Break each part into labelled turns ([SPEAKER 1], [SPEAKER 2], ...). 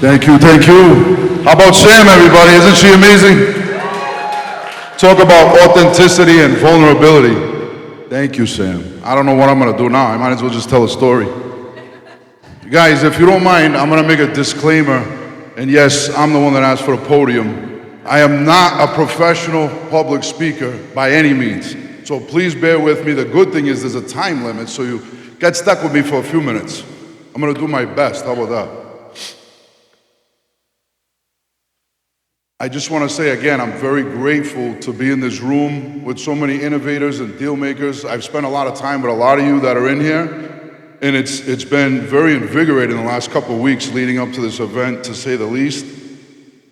[SPEAKER 1] Thank you, thank you. How about Sam, everybody? Isn't she amazing? Talk about authenticity and vulnerability. Thank you, Sam. I don't know what I'm gonna do now. I might as well just tell a story. You guys, if you don't mind, I'm gonna make a disclaimer. And yes, I'm the one that asked for the podium. I am not a professional public speaker by any means. So please bear with me. The good thing is there's a time limit, so you get stuck with me for a few minutes. I'm gonna do my best. How about that? I just want to say again, I'm very grateful to be in this room with so many innovators and deal makers. I've spent a lot of time with a lot of you that are in here, and it's been very invigorating the last couple of weeks leading up to this event, to say the least.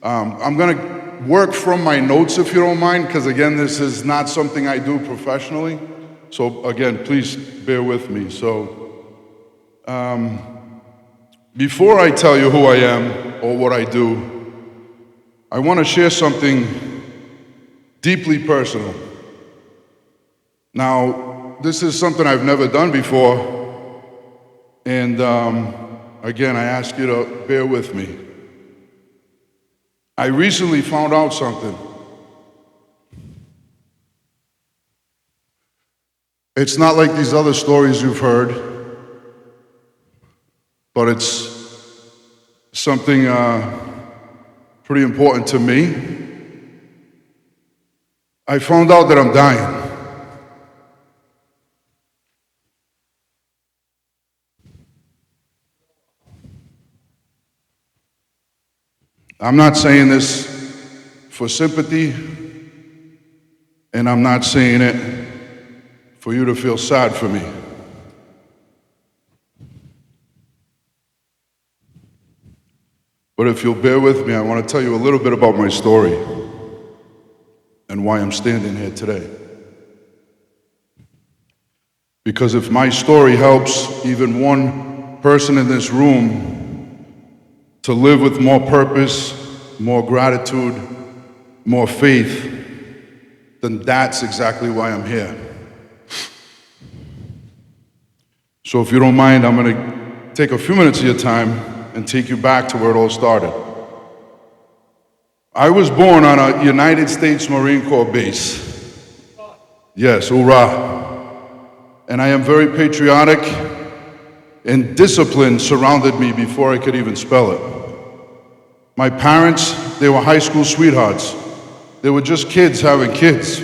[SPEAKER 1] I'm going to work from my notes, if you don't mind, because again, this is not something I do professionally. So again, please bear with me. So before I tell you who I am or what I do, I want to share something deeply personal. Now, this is something I've never done before, and again, I ask you to bear with me. I recently found out something. It's not like these other stories you've heard, but it's something pretty important to me. I found out that I'm dying. I'm not saying this for sympathy, and I'm not saying it for you to feel sad for me. But if you'll bear with me, I want to tell you a little bit about my story and why I'm standing here today. Because if my story helps even one person in this room to live with more purpose, more gratitude, more faith, then that's exactly why I'm here. So if you don't mind, I'm going to take a few minutes of your time and take you back to where it all started. I was born on a United States Marine Corps base. Yes, hoorah. And I am very patriotic, and discipline surrounded me before I could even spell it. My parents, they were high school sweethearts. They were just kids having kids.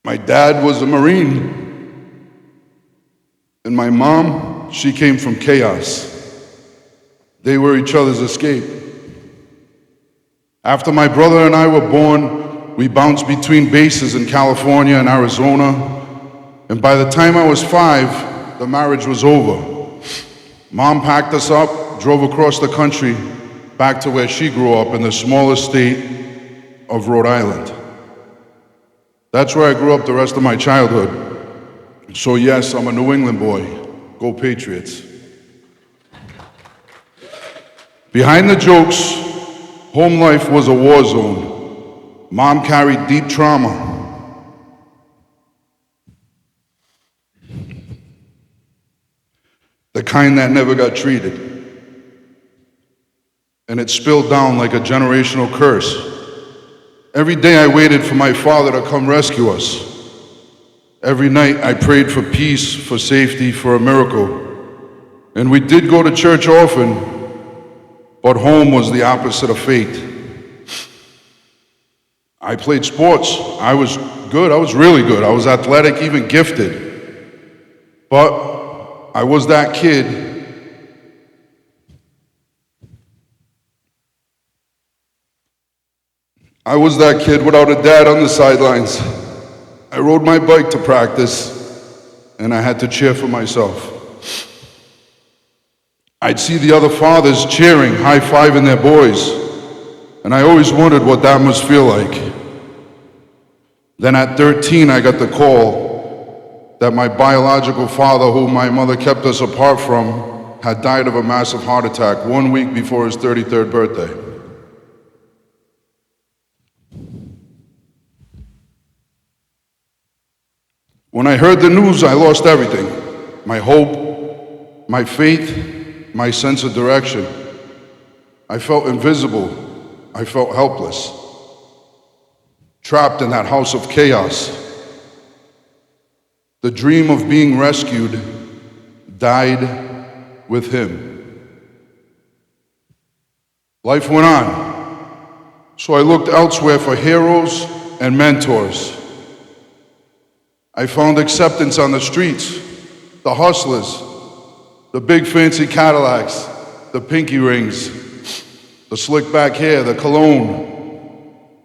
[SPEAKER 1] My dad was a Marine. And my mom, she came from chaos. They were each other's escape. After my brother and I were born, we bounced between bases in California and Arizona. And by the time I was 5, the marriage was over. Mom packed us up, drove across the country, back to where she grew up in the smallest state of Rhode Island. That's where I grew up the rest of my childhood. So yes, I'm a New England boy. Go Patriots. Behind the jokes, home life was a war zone. Mom carried deep trauma. The kind that never got treated. And it spilled down like a generational curse. Every day I waited for my father to come rescue us. Every night I prayed for peace, for safety, for a miracle. And we did go to church often, but home was the opposite of fate. I played sports. I was good. I was really good. I was athletic, even gifted. But I was that kid without a dad on the sidelines. I rode my bike to practice, and I had to cheer for myself. I'd see the other fathers cheering, high-fiving their boys, and I always wondered what that must feel like. Then at 13, I got the call that my biological father, whom my mother kept us apart from, had died of a massive heart attack 1 week before his 33rd birthday. When I heard the news, I lost everything. My hope, my faith, my sense of direction. I felt invisible. I felt helpless. Trapped in that house of chaos. The dream of being rescued died with him. Life went on, so I looked elsewhere for heroes and mentors. I found acceptance on the streets, the hustlers, the big fancy Cadillacs, the pinky rings, the slick back hair, the cologne,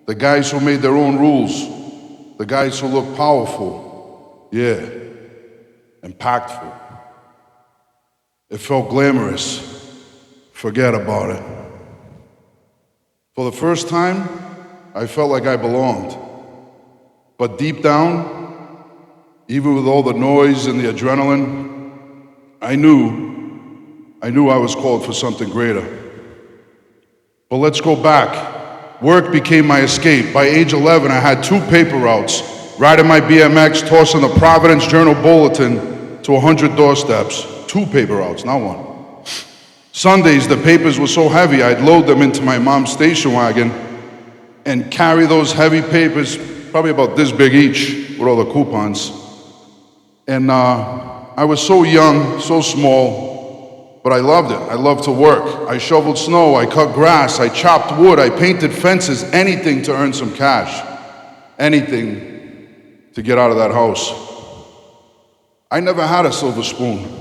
[SPEAKER 1] the guys who made their own rules, the guys who looked powerful, yeah, impactful. It felt glamorous. Forget about it. For the first time, I felt like I belonged. But deep down, even with all the noise and the adrenaline, I knew I was called for something greater. But let's go back. Work became my escape. By age 11, I had 2 paper routes, riding my BMX, tossing the Providence Journal Bulletin to 100 doorsteps. 2 paper routes, not 1. Sundays, the papers were so heavy, I'd load them into my mom's station wagon and carry those heavy papers, probably about this big each, with all the coupons. And I was so young, so small, but I loved it. I loved to work. I shoveled snow, I cut grass, I chopped wood, I painted fences, anything to earn some cash, anything to get out of that house. I never had a silver spoon.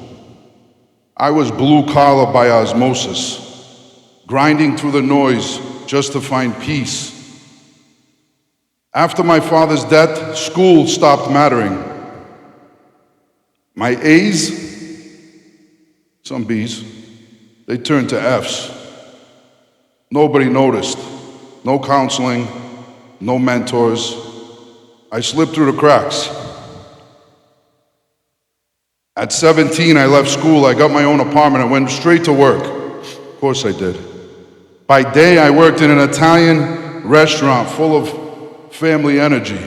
[SPEAKER 1] I was blue collar by osmosis, grinding through the noise just to find peace. After my father's death, school stopped mattering. My A's, some B's, they turned to F's. Nobody noticed. No counseling, no mentors. I slipped through the cracks. At 17, I left school, I got my own apartment, and went straight to work. Of course I did. By day, I worked in an Italian restaurant full of family energy.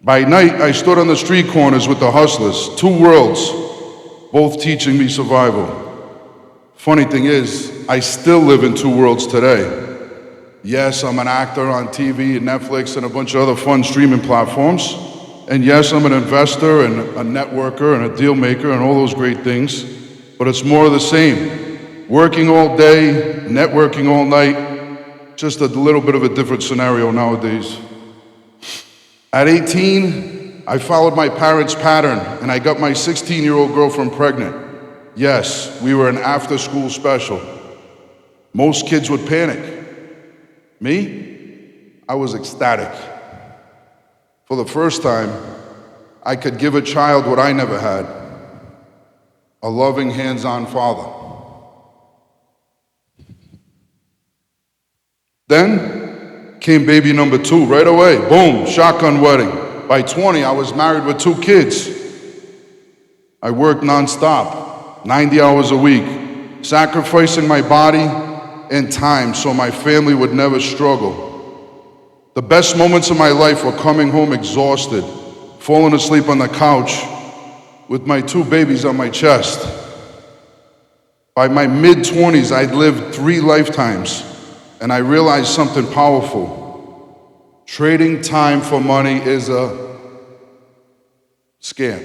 [SPEAKER 1] By night, I stood on the street corners with the hustlers, 2 worlds, both teaching me survival. Funny thing is, I still live in 2 worlds today. Yes, I'm an actor on TV and Netflix and a bunch of other fun streaming platforms. And yes, I'm an investor and a networker and a deal maker and all those great things, but it's more of the same. Working all day, networking all night, just a little bit of a different scenario nowadays. At 18, I followed my parents' pattern and I got my 16-year-old girlfriend pregnant. Yes, we were an after-school special. Most kids would panic. Me? I was ecstatic. For the first time, I could give a child what I never had, a loving, hands-on father. Then came baby number 2, right away, boom, shotgun wedding. By 20, I was married with 2 kids. I worked nonstop, 90 hours a week, sacrificing my body and time so my family would never struggle. The best moments of my life were coming home exhausted, falling asleep on the couch with my 2 babies on my chest. By my mid-20s, I'd lived 3 lifetimes, and I realized something powerful. Trading time for money is a scam.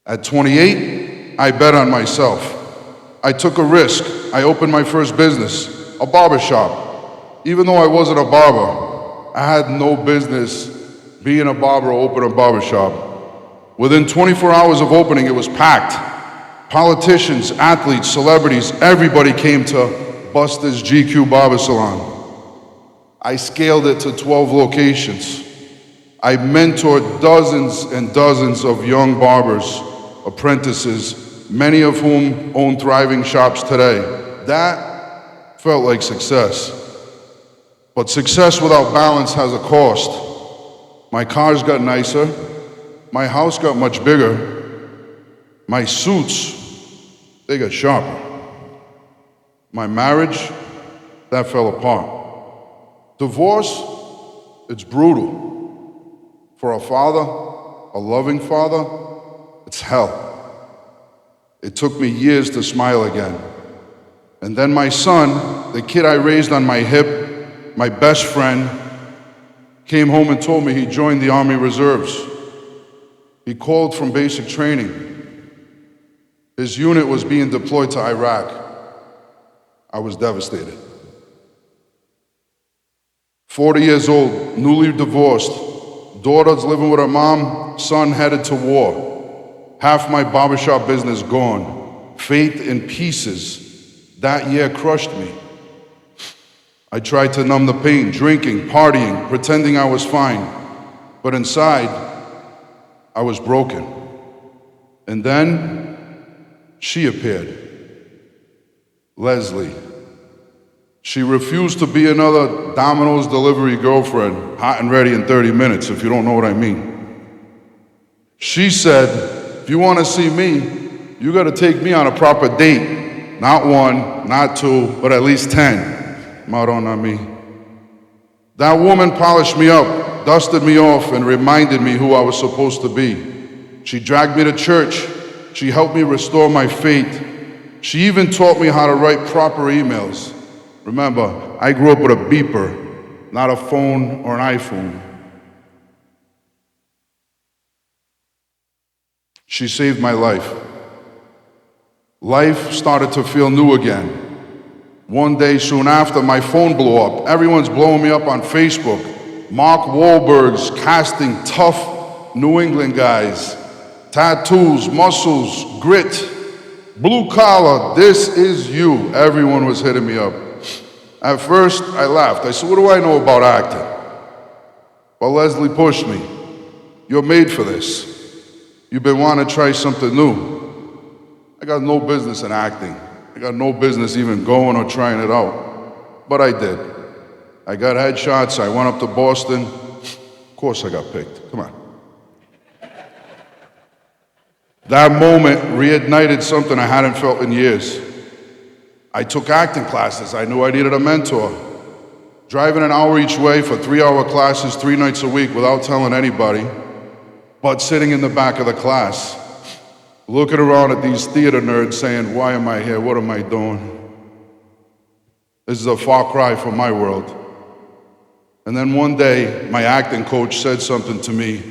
[SPEAKER 1] At 28, I bet on myself. I took a risk. I opened my first business, a barbershop. Even though I wasn't a barber, I had no business being a barber or opening a barbershop. Within 24 hours of opening, it was packed. Politicians, athletes, celebrities, everybody came to Buster's GQ Barber Salon. I scaled it to 12 locations. I mentored dozens and dozens of young barbers, apprentices, many of whom own thriving shops today. That felt like success. But success without balance has a cost. My cars got nicer. My house got much bigger. My suits, they got sharper. My marriage, that fell apart. Divorce, it's brutal. For a father, a loving father, it's hell. It took me years to smile again. And then my son, the kid I raised on my hip, my best friend, came home and told me he joined the Army Reserves. He called from basic training. His unit was being deployed to Iraq. I was devastated. 40 years old, newly divorced, daughter's living with her mom, son headed to war. Half my barbershop business gone. Faith in pieces. That year crushed me. I tried to numb the pain, drinking, partying, pretending I was fine. But inside, I was broken. And then she appeared. Leslie. She refused to be another Domino's delivery girlfriend, hot and ready in 30 minutes, if you don't know what I mean. She said, if you want to see me, you got to take me on a proper date. Not one, not two, but at least 10. Madonna me. That woman polished me up, dusted me off, and reminded me who I was supposed to be. She dragged me to church. She helped me restore my faith. She even taught me how to write proper emails. Remember, I grew up with a beeper, not a phone or an iPhone. She saved my life. Life started to feel new again. One day soon after, my phone blew up. Everyone's blowing me up on Facebook. Mark Wahlberg's casting tough New England guys. Tattoos, muscles, grit, blue collar, this is you. Everyone was hitting me up. At first, I laughed. I said, what do I know about acting? But Leslie pushed me. You're made for this. You've been wanting to try something new. I got no business in acting. I got no business even going or trying it out. But I did. I got headshots. I went up to Boston. Of course I got picked. Come on. That moment reignited something I hadn't felt in years. I took acting classes. I knew I needed a mentor. Driving an hour each way for 3-hour classes 3 nights a week without telling anybody, but sitting in the back of the class, looking around at these theater nerds saying, why am I here? What am I doing? This is a far cry from my world. And then one day, my acting coach said something to me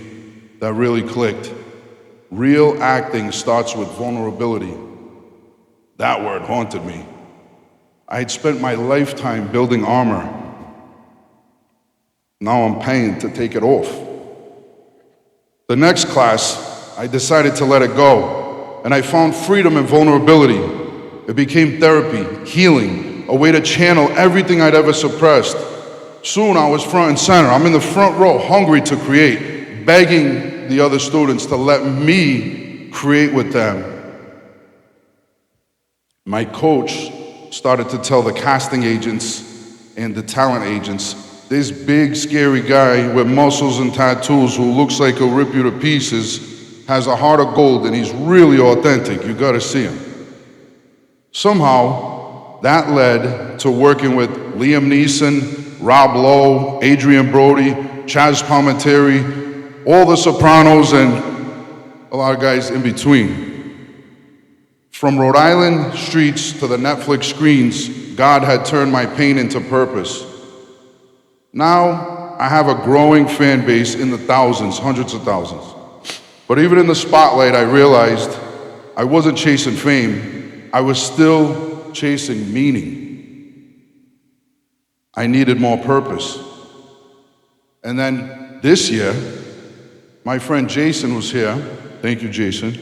[SPEAKER 1] that really clicked. Real acting starts with vulnerability. That word haunted me. I had spent my lifetime building armor. Now I'm paying to take it off. The next class, I decided to let it go, and I found freedom in vulnerability. It became therapy, healing, a way to channel everything I'd ever suppressed. Soon I was front and center. I'm in the front row, hungry to create, begging the other students to let me create with them. My coach started to tell the casting agents and the talent agents, this big, scary guy with muscles and tattoos who looks like he'll rip you to pieces has a heart of gold and he's really authentic. You gotta see him. Somehow, that led to working with Liam Neeson, Rob Lowe, Adrian Brody, Chaz Palminteri, all the Sopranos, and a lot of guys in between. From Rhode Island streets to the Netflix screens, God had turned my pain into purpose. Now, I have a growing fan base in the thousands, hundreds of thousands. But even in the spotlight, I realized I wasn't chasing fame. I was still chasing meaning. I needed more purpose. And then this year, my friend Jason was here. Thank you, Jason.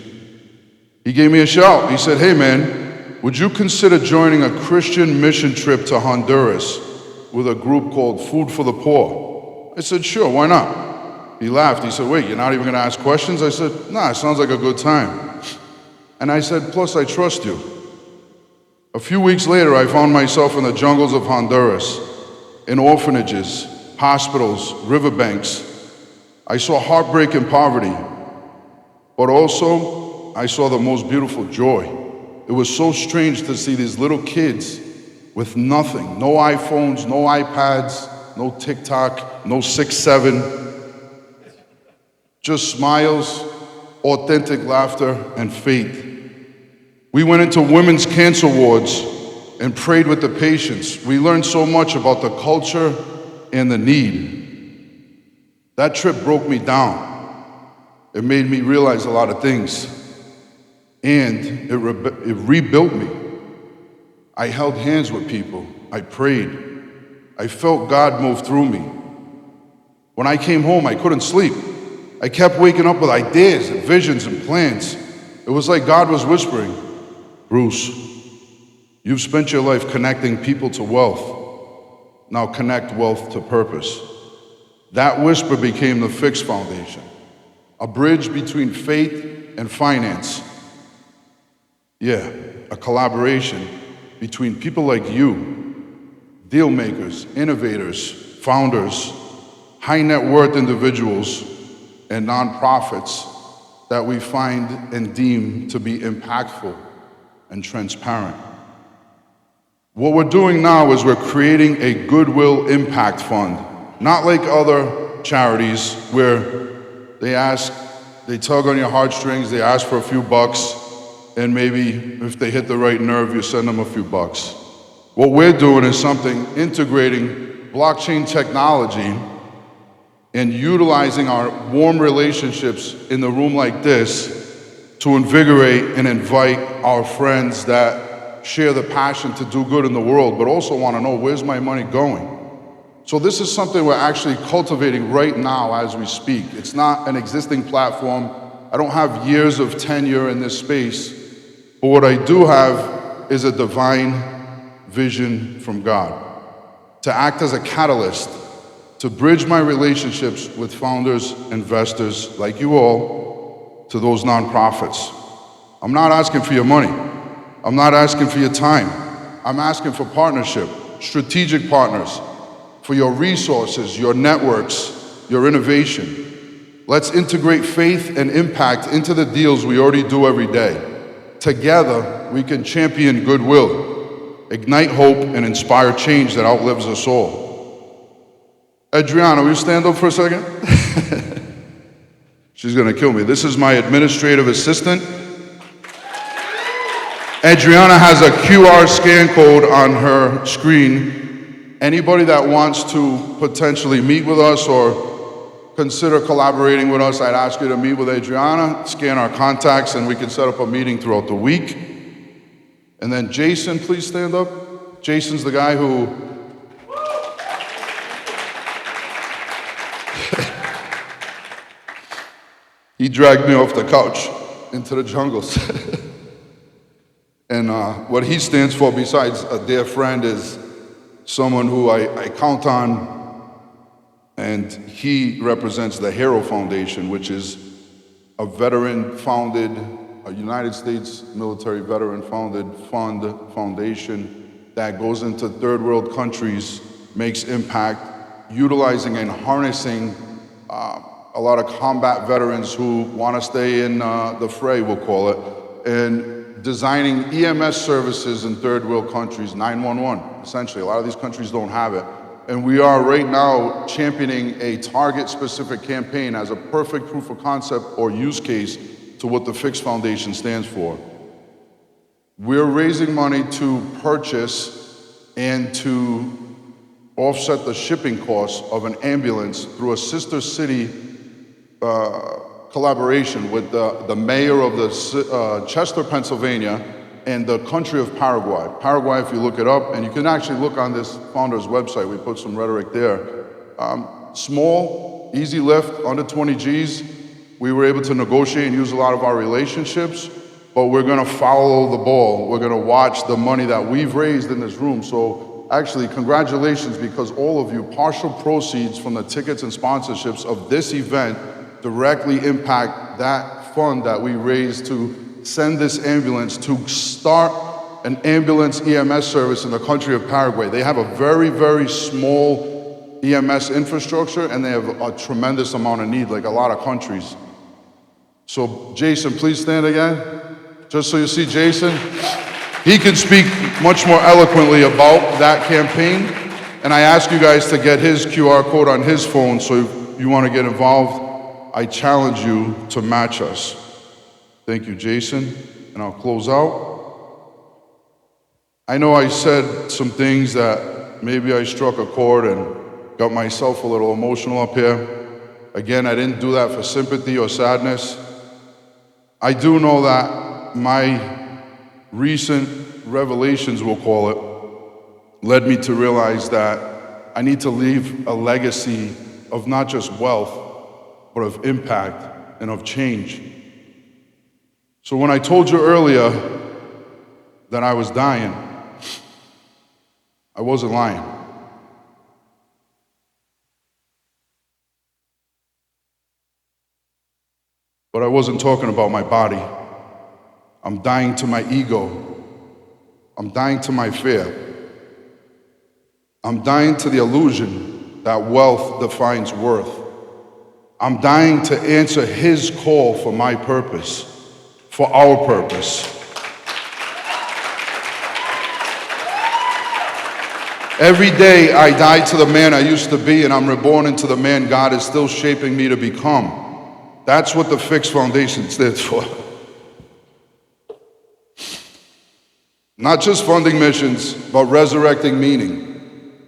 [SPEAKER 1] He gave me a shout. He said, hey man, would you consider joining a Christian mission trip to Honduras with a group called Food for the Poor? I said, sure, why not? He laughed. He said, wait, you're not even gonna ask questions? I said, nah, it sounds like a good time. And I said, plus I trust you. A few weeks later, I found myself in the jungles of Honduras, in orphanages, hospitals, riverbanks. I saw heartbreak and poverty, but also I saw the most beautiful joy. It was so strange to see these little kids with nothing, no iPhones, no iPads, no TikTok, no 6-7, just smiles, authentic laughter, and faith. We went into women's cancer wards and prayed with the patients. We learned so much about the culture and the need. That trip broke me down. It made me realize a lot of things. And it rebuilt me. I held hands with people. I prayed. I felt God move through me. When I came home, I couldn't sleep. I kept waking up with ideas and visions and plans. It was like God was whispering, Bruce, you've spent your life connecting people to wealth. Now connect wealth to purpose. That whisper became the Fiixx Foundation, a bridge between faith and finance. Yeah, a collaboration between people like you, deal makers, innovators, founders, high net worth individuals, and nonprofits that we find and deem to be impactful and transparent. What we're doing now is we're creating a goodwill impact fund, not like other charities where they tug on your heartstrings, they ask for a few bucks, and maybe if they hit the right nerve, you send them a few bucks. What we're doing is something integrating blockchain technology and utilizing our warm relationships in the room like this to invigorate and invite our friends that share the passion to do good in the world, but also want to know, where's my money going? So this is something we're actually cultivating right now as we speak. It's not an existing platform. I don't have years of tenure in this space, but what I do have is a divine vision from God to act as a catalyst to bridge my relationships with founders, investors like you all, to those nonprofits. I'm not asking for your money. I'm not asking for your time. I'm asking for partnership, strategic partners, for your resources, your networks, your innovation. Let's integrate faith and impact into the deals we already do every day. Together, we can champion goodwill, ignite hope, and inspire change that outlives us all. Adriana, will you stand up for a second? She's gonna kill me. This is my administrative assistant. Adriana has a QR scan code on her screen. Anybody that wants to potentially meet with us or consider collaborating with us, I'd ask you to meet with Adriana, scan our contacts, and we can set up a meeting throughout the week. And then Jason, please stand up. Jason's the guy who he dragged me off the couch into the jungles. And what he stands for, besides a dear friend, is someone who I count on, and he represents the Hero Foundation, which is a veteran-founded, a United States military veteran-founded foundation that goes into third world countries, makes impact, utilizing and harnessing a lot of combat veterans who want to stay in the fray, we'll call it, and designing EMS services in third world countries, 911, essentially. A lot of these countries don't have it. And we are right now championing a target-specific campaign as a perfect proof of concept or use case to what the Fiixx Foundation stands for. We're raising money to purchase and to offset the shipping costs of an ambulance through a sister city collaboration with the mayor of the Chester, Pennsylvania, and the country of Paraguay. Paraguay, if you look it up, and you can actually look on this founder's website, we put some rhetoric there. Small, easy lift, under 20 G's. We were able to negotiate and use a lot of our relationships, but we're gonna follow the ball. We're gonna watch the money that we've raised in this room. So actually, congratulations, because all of you, partial proceeds from the tickets and sponsorships of this event directly impact that fund that we raised to send this ambulance to start an ambulance EMS service in the country of Paraguay. They have a very, very small EMS infrastructure, and they have a tremendous amount of need, like a lot of countries. So Jason, please stand again. Just so you see Jason. He can speak much more eloquently about that campaign. And I ask you guys to get his QR code on his phone, so if you want to get involved, I challenge you to match us. Thank you, Jason. And I'll close out. I know I said some things that maybe I struck a chord and got myself a little emotional up here. Again, I didn't do that for sympathy or sadness. I do know that my recent revelations, we'll call it, led me to realize that I need to leave a legacy of not just wealth, but of impact and of change. So when I told you earlier that I was dying, I wasn't lying. But I wasn't talking about my body. I'm dying to my ego. I'm dying to my fear. I'm dying to the illusion that wealth defines worth. I'm dying to answer his call for my purpose, for our purpose. Every day I die to the man I used to be, and I'm reborn into the man God is still shaping me to become. That's what the Fiixx Foundation stands for. Not just funding missions, but resurrecting meaning.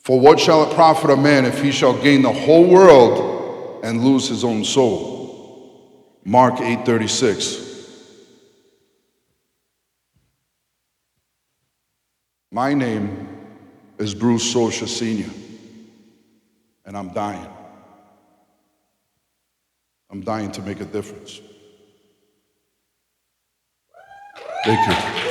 [SPEAKER 1] For what shall it profit a man if he shall gain the whole world and lose his own soul? Mark 8:36. My name is Bruce Socha Sr., and I'm dying. I'm dying to make a difference. Thank you.